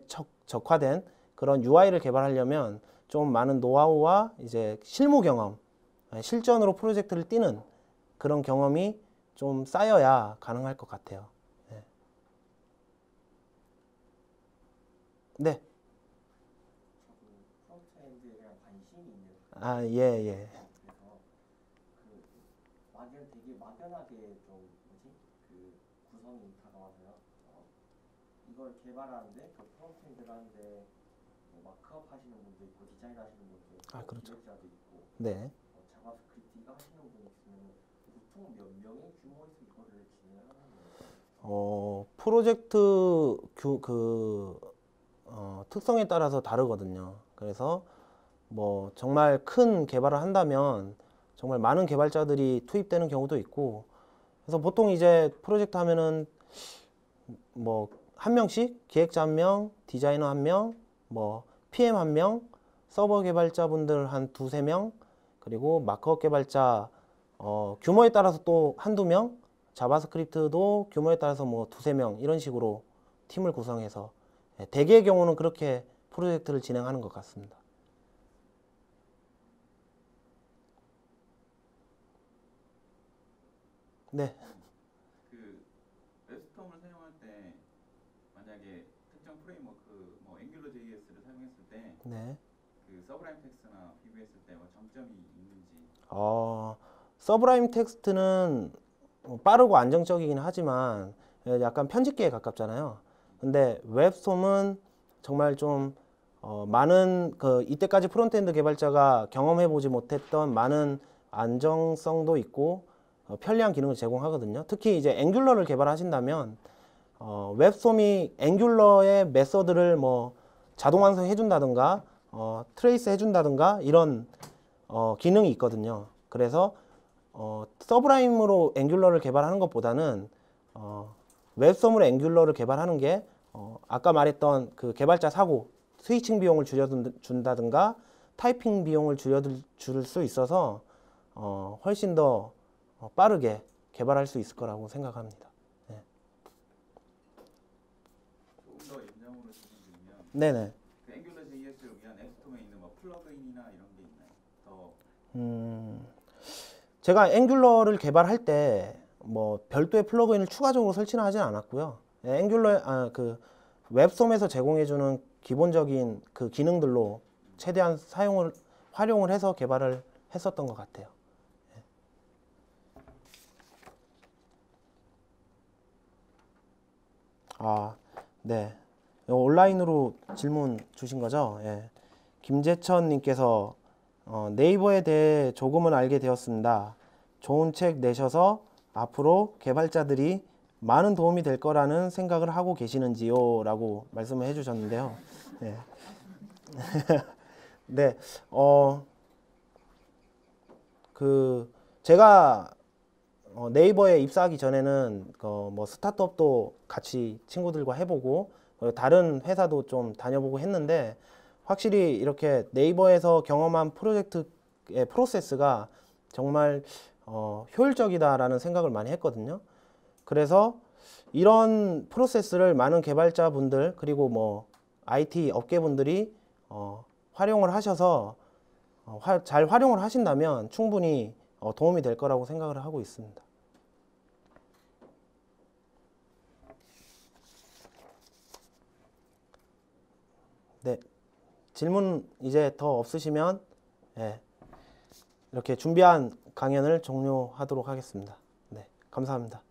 S1: 적화된 그런 UI를 개발하려면 좀 많은 노하우와 이제 실무 경험, 실전으로 프로젝트를 뛰는 그런 경험이 좀 쌓여야 가능할 것 같아요. 네. 네.
S4: 프론트엔드에 대한 관심이 있는
S1: 아, 예, 예.
S4: 그래서 그 되게 막연히
S6: 막연하게 좀 뭐지 그 구성이 다가와서요. 이걸 개발하는데 그 프론트엔드를 하는데 뭐 마크업 하시는 분도 있고 디자인 하시는 분도 있고
S1: 아, 그렇죠.
S6: 기획자도 있고
S1: 네.
S6: 자바스크립트 이거 하시는 분이 있으면 보통 몇 명의 규모에서 이거를 진행을 하는 거예요?
S1: 프로젝트 특성에 따라서 다르거든요. 그래서 뭐 정말 큰 개발을 한다면 정말 많은 개발자들이 투입되는 경우도 있고, 그래서 보통 이제 프로젝트 하면은 뭐 한 명씩 기획자 한 명, 디자이너 한 명, 뭐 PM 한 명, 서버 개발자분들 한 두세 명, 그리고 마크업 개발자 규모에 따라서 또 한두 명, 자바스크립트도 규모에 따라서 뭐 두세 명 이런 식으로 팀을 구성해서 대개의 경우는 그렇게 프로젝트를 진행하는 것 같습니다. 네.
S5: 그 웹스톰을 사용할 때 만약에 특정 프레임워크 뭐 앵귤러 JS를 사용했을 때
S1: 네.
S5: 그 서브라임 텍스트나 비교했을 때 뭐 장점이 있는지.
S1: 서브라임 텍스트는 빠르고 안정적이긴 하지만 약간 편집기에 가깝잖아요. 근데 웹스톰은 정말 좀 많은 이때까지 프론트엔드 개발자가 경험해보지 못했던 많은 안정성도 있고 편리한 기능을 제공하거든요. 특히 이제 앵귤러를 개발하신다면 웹스톰이 앵귤러의 메서드를 뭐 자동 완성해준다든가 트레이스 해준다든가 이런 기능이 있거든요. 그래서 서브라임으로 앵귤러를 개발하는 것보다는 웹스톰으로 앵귤러를 개발하는 게 아까 말했던 그 개발자 사고, 스위칭 비용을 줄여준다든가 타이핑 비용을 줄일 수 있어서 훨씬 더 빠르게 개발할 수 있을 거라고 생각합니다. 네.
S5: 조금 더 연장으로 질문드리면
S1: 네네.
S5: 그 앵귤러 JS를 위한 앱스톰에 있는 뭐 플러그인이나 이런 게 있나요?
S1: 제가 앵귤러를 개발할 때 뭐 별도의 플러그인을 추가적으로 설치는 하진 않았고요. 그 웹스톰에서 제공해주는 기본적인 그 기능들로 최대한 활용을 해서 개발을 했었던 것 같아요. 네. 온라인으로 질문 주신 거죠? 예. 김재천 님께서 네이버에 대해 조금은 알게 되었습니다. 좋은 책 내셔서 앞으로 개발자들이 많은 도움이 될 거라는 생각을 하고 계시는지요? 라고 말씀을 해주셨는데요. 네. 네. 제가 네이버에 입사하기 전에는 뭐 스타트업도 같이 친구들과 해보고 다른 회사도 좀 다녀보고 했는데 확실히 이렇게 네이버에서 경험한 프로젝트의 프로세스가 정말 효율적이다라는 생각을 많이 했거든요. 그래서 이런 프로세스를 많은 개발자분들 그리고 뭐 IT 업계분들이 활용을 하셔서 잘 활용을 하신다면 충분히 도움이 될 거라고 생각을 하고 있습니다. 네, 질문 이제 더 없으시면 이렇게 준비한 강연을 종료하도록 하겠습니다. 네, 감사합니다.